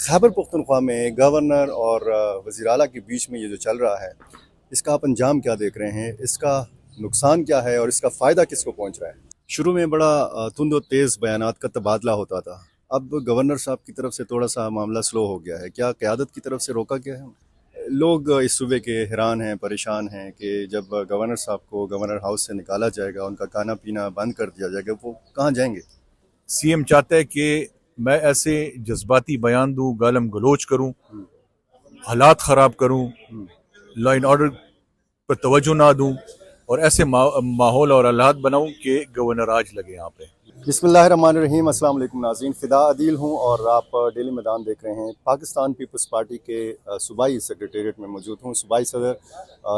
खैबर पख्तूनख्वा में गवर्नर और वज़ीर आला के बीच में ये जो चल रहा है, इसका आप अंजाम क्या देख रहे हैं? इसका नुकसान क्या है और इसका फ़ायदा किसको पहुंच रहा है? शुरू में बड़ा तुंद और तेज़ बयानात का तबादला होता था। अब गवर्नर साहब की तरफ से थोड़ा सा मामला स्लो हो गया है। क्या क़यादत की तरफ से रोका गया है? लोग इस सूबे के हैरान हैं, परेशान हैं कि जब गवर्नर साहब को गवर्नर हाउस से निकाला जाएगा, उनका खाना पीना बंद कर दिया जाएगा, वो कहाँ जाएंगे? सीएम चाहता है कि मैं ऐसे जज्बाती बयान दूं, गालम गलोच करूं, हालात ख़राब करूं, लॉ एंड ऑर्डर पर तवज्जो ना दूं और ऐसे माहौल और हालात बनाऊं कि गवर्नर आज लगे यहाँ पे। बिस्मिल्लाहिर्रहमानिर्रहीम। अस्सलाम वालेकुम नाज़रीन, फ़िदा अदील हूँ और आप डेली मैदान देख रहे हैं। पाकिस्तान पीपल्स पार्टी के सूबाई सेक्रेटेरिएट में मौजूद हूँ। सूबाई सदर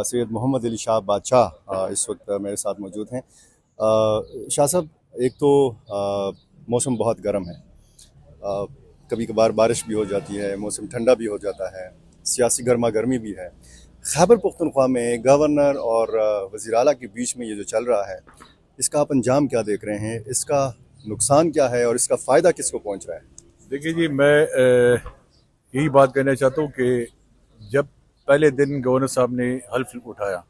सैयद मोहम्मद अली शाह बादशाह इस वक्त मेरे साथ मौजूद हैं। शाह साहब, एक तो मौसम बहुत गर्म है, कभी कभार बारिश भी हो जाती है, मौसम ठंडा भी हो जाता है, सियासी गर्मा गर्मी भी है। खैबर पख्तूनख्वा में गवर्नर और वज़ीर आला के बीच में ये जो चल रहा है, इसका आप अंजाम क्या देख रहे हैं? इसका नुकसान क्या है और इसका फ़ायदा किसको पहुंच रहा है? देखिए जी, मैं यही बात कहना चाहता हूँ कि जब पहले दिन गवर्नर साहब ने हल्फ उठाया,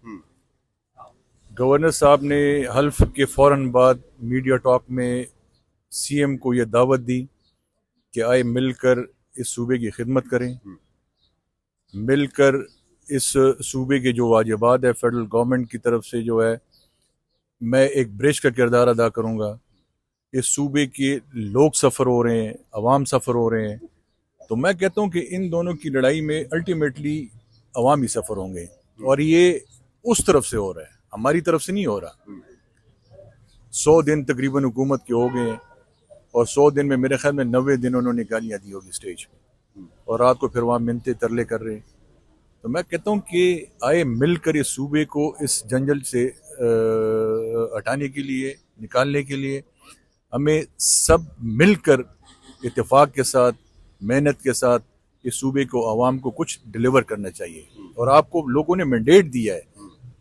गवर्नर साहब ने हल्फ के फ़ौरन बाद मीडिया टॉक में सीएम को ये दावत दी कि आए मिलकर इस सूबे की खिदमत करें, मिलकर इस सूबे के जो वाजिबात है फेडरल गवर्नमेंट की तरफ से जो है, मैं एक ब्रिज का किरदार अदा करूँगा। इस सूबे के लोग सफ़र हो रहे हैं, अवाम सफ़र हो रहे हैं, तो मैं कहता हूँ कि इन दोनों की लड़ाई में अल्टीमेटली अवाम ही सफ़र होंगे और ये उस तरफ से हो रहा है, हमारी तरफ से नहीं हो रहा। 100 दिन तकरीबन हुकूमत के हो गए हैं और 100 दिन में मेरे ख्याल में 90 दिन उन्होंने गालियाँ दी होगी स्टेज पे और रात को फिर वहाँ मिन्नतें तरले कर रहे हैं। तो मैं कहता हूँ कि आए मिलकर इस सूबे को इस जंजल से हटाने के लिए, निकालने के लिए हमें सब मिलकर इत्तेफाक के साथ, मेहनत के साथ इस सूबे को, आवाम को कुछ डिलीवर करना चाहिए। और आपको लोगों ने मैंडेट दिया है,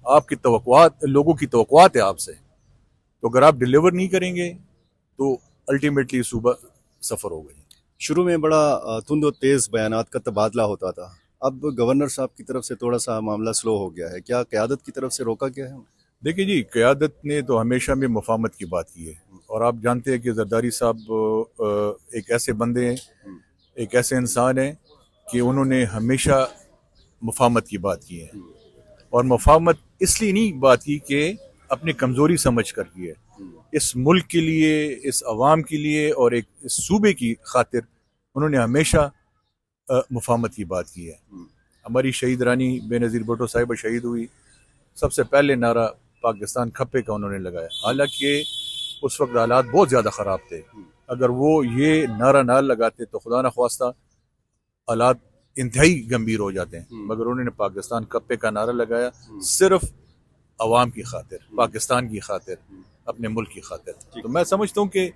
आपकी तवक्कुआत, लोगों की तवक्कुआत है आपसे, तो अगर आप डिलीवर नहीं करेंगे तो अल्टीमेटली सूबा सफ़र हो गई। शुरू में बड़ा तुंद और तेज़ बयानात का तबादला होता था। अब गवर्नर साहब की तरफ से थोड़ा सा मामला स्लो हो गया है। क्या क़यादत की तरफ से रोका गया है? देखिए जी, क़यादत ने तो हमेशा में मुफाहमत की बात की है और आप जानते हैं कि जरदारी साहब एक ऐसे बंदे हैं, एक ऐसे इंसान हैं कि उन्होंने हमेशा मुफाहमत की बात की है और मुफाहमत इसलिए नहीं बात की कि अपनी कमज़ोरी समझ कर की है, इस मुल्क के लिए, इस अवाम के लिए और एक इस सूबे की खातिर उन्होंने हमेशा मुफाहमत की बात की है। हमारी शहीद रानी बेनज़ीर भुट्टो साहिबा शहीद हुई, सबसे पहले नारा पाकिस्तान खप्पे का उन्होंने लगाया, हालांकि उस वक्त हालात बहुत ज़्यादा ख़राब थे। अगर वो ये नारा ना लगाते तो खुदा न ख्वास्ता हालात इंतहाई गंभीर हो जाते हैं, मगर उन्होंने पाकिस्तान कप्पे का नारा लगाया सिर्फ अवाम की खातिर, पाकिस्तान की खातिर, अपने मुल्क की खातिर। तो मैं समझता हूँ कि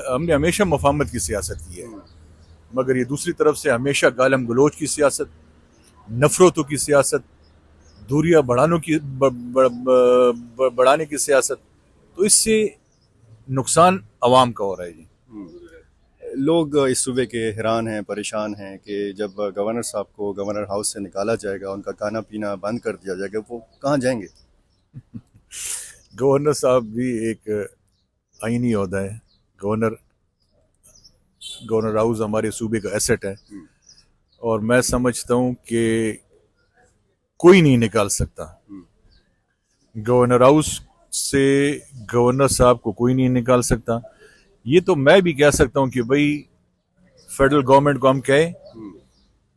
हमने हमेशा मुफाहमत की सियासत की है, मगर ये दूसरी तरफ से हमेशा गालम गलोच की सियासत, नफरतों की सियासत, दूरियां बढ़ाने की सियासत, तो इससे नुकसान अवाम का हो रहा है जी। लोग इस सूबे के हैरान हैं, परेशान हैं कि जब गवर्नर साहब को गवर्नर हाउस से निकाला जाएगा, उनका खाना पीना बंद कर दिया जाएगा, वो कहाँ जाएंगे? गवर्नर साहब भी एक आईनी ओहदा है। गवर्नर हाउस हमारे सूबे का एसेट है और मैं समझता हूँ कि कोई नहीं निकाल सकता गवर्नर हाउस से, गवर्नर साहब को कोई नहीं निकाल सकता। ये तो मैं भी कह सकता हूँ कि भाई फेडरल गवर्नमेंट को हम कहें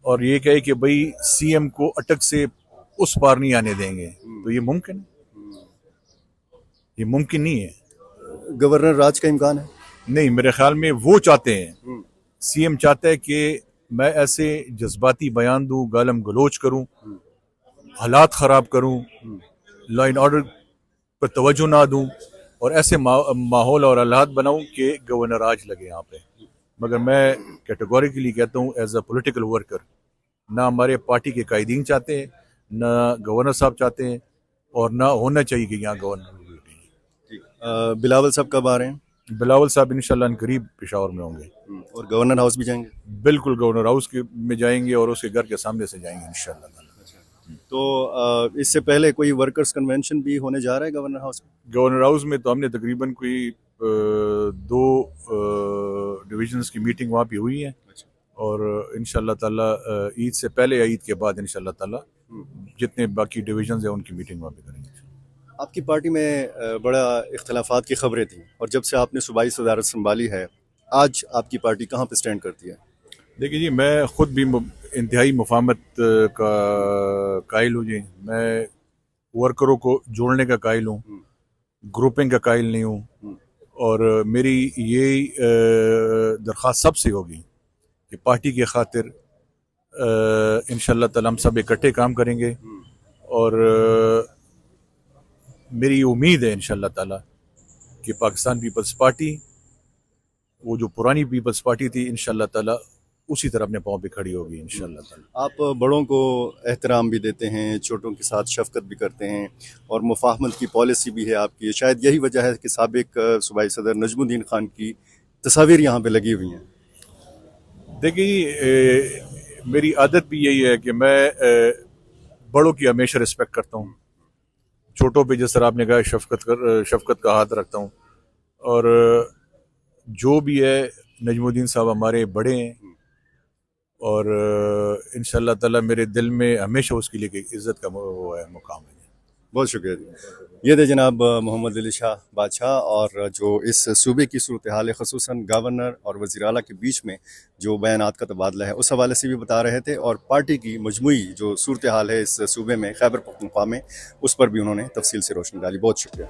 और ये कहे कि भाई सीएम को अटक से उस पार नहीं आने देंगे, तो ये मुमकिन नहीं है। गवर्नर राज का इम्कान है? नहीं, मेरे ख्याल में वो चाहते हैं, सीएम चाहता है कि मैं ऐसे जज्बाती बयान दूं, गालम गलोच करूं, हालात ख़राब करूं, लॉ एंड ऑर्डर पर तवज्जो ना दूं और ऐसे माहौल और हालात बनाऊं कि गवर्नर आज लगे यहाँ पे। मगर मैं कैटेगोरिकली कहता हूँ, एज अ पॉलिटिकल वर्कर, ना हमारे पार्टी के कायदीन चाहते हैं, ना गवर्नर साहब चाहते हैं और ना होना चाहिए कि यहाँ गवर्नर लगे। बिलावल साहब कब आ रहे हैं? बिलावल साहब इंशाल्लाह करीब पेशावर में होंगे। और गवर्नर हाउस भी जाएंगे? बिल्कुल गवर्नर हाउस के में जाएंगे और उसके घर के सामने से जाएंगे इंशाल्लाह ताला। तो इससे पहले कोई वर्कर्स कन्वेंशन भी होने जा रहा है गवर्नर हाउस में? गवर्नर हाउस में तो हमने तकरीबन कोई 2 डिविजन्स की मीटिंग वहाँ पे हुई है और इंशाल्लाह ताला ईद से पहले या ईद के बाद इंशाल्लाह ताला जितने बाकी डिविजन्स हैं उनकी मीटिंग वहाँ पे करेंगे। आपकी पार्टी में बड़ा इख्तलाफात की खबरें थी और जब से आपने सूबाई सदारत संभाली है, आज आपकी पार्टी कहाँ पे स्टैंड करती है? देखिए जी, मैं ख़ुद भी इंतहाई मुफाहमत का कायल हूँ जी। मैं वर्करों को जोड़ने का कायल हूँ, ग्रुपिंग का कायल नहीं हूँ और मेरी यही दरख्वास्त सबसे होगी कि पार्टी के खातिर इंशाल्लाह ताला हम सब इकट्ठे काम करेंगे और मेरी उम्मीद है इंशाल्लाह ताला कि पाकिस्तान पीपल्स पार्टी, वो जो पुरानी पीपल्स पार्टी थी, इंशाल्लाह ताला उसी तरह अपने पाँव पे खड़ी होगी इंशाल्लाह ताला। आप बड़ों को एहतराम भी देते हैं, छोटों के साथ शफकत भी करते हैं और मुफाहमत की पॉलिसी भी है आपकी। शायद यही वजह है कि साबिक सूबाई सदर नजमुद्दीन खान की तस्वीर यहाँ पे लगी हुई हैं। देखिए, मेरी आदत भी यही है कि मैं बड़ों की हमेशा रिस्पेक्ट करता हूँ, छोटों पे जिस तरह आपने कहा शफकत का हाथ रखता हूँ और जो भी है नजमुद्दीन साहब हमारे बड़े हैं और इंशाल्लाह ताला मेरे दिल में हमेशा उसके लिए इज़्ज़त का वो है, मुकाम है। बहुत शुक्रिया जी। ये थे जनाब मोहम्मद अली शाह बादशाह और जो इस सूबे की सूरत हाल है, ख़ुसूसन गवर्नर और वज़ीर आला के बीच में जो बयानात का तबादला है उस हवाले से भी बता रहे थे और पार्टी की मजमूई जो सूरत हाल है इस सूबे में खैबर पख्तूनख्वा में, उस पर भी उन्होंने तफसील से रोशनी डाली। बहुत शुक्रिया।